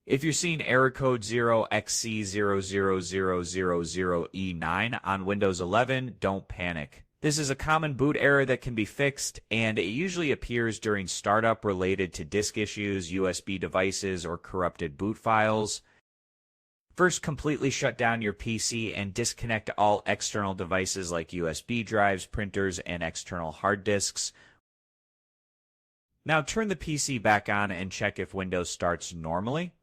If you're seeing error code 0xC00000E9 on Windows 11, don't panic. This is a common boot error that can be fixed, and it usually appears during startup related to disk issues, USB devices, or corrupted boot files. First, completely shut down your PC and disconnect all external devices like USB drives, printers, and external hard disks. Now turn the PC back on and check if Windows starts normally.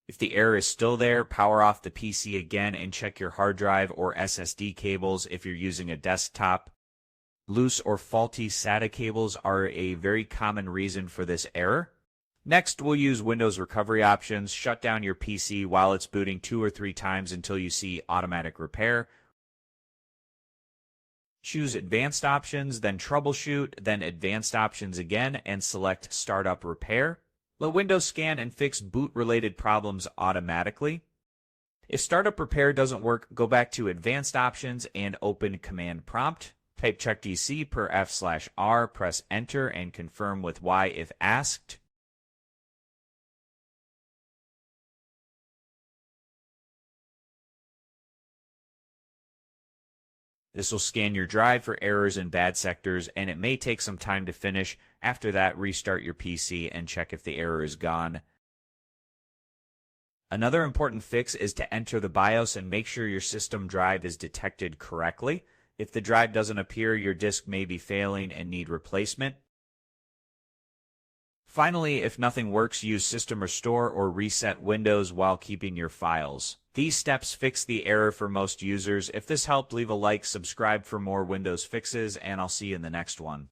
If the error is still there, power off the PC again and check your hard drive or SSD cables if you're using a desktop. Loose or faulty SATA cables are a very common reason for this error. Next, we'll use Windows recovery options. Shut down your PC while it's booting 2 or 3 times until you see automatic repair. Choose advanced options, then troubleshoot, then advanced options again, and select startup repair. Let Windows scan and fix boot-related problems automatically. If startup repair doesn't work, go back to advanced options and open command prompt. Type CHKDSK per F/R, press enter, and confirm with Y if asked. This will scan your drive for errors and bad sectors, and it may take some time to finish. After that, restart your PC and check if the error is gone. Another important fix is to enter the BIOS and make sure your system drive is detected correctly. If the drive doesn't appear, your disk may be failing and need replacement. Finally, if nothing works, use System Restore or reset Windows while keeping your files. These steps fix the error for most users. If this helped, leave a like, subscribe for more Windows fixes, and I'll see you in the next one.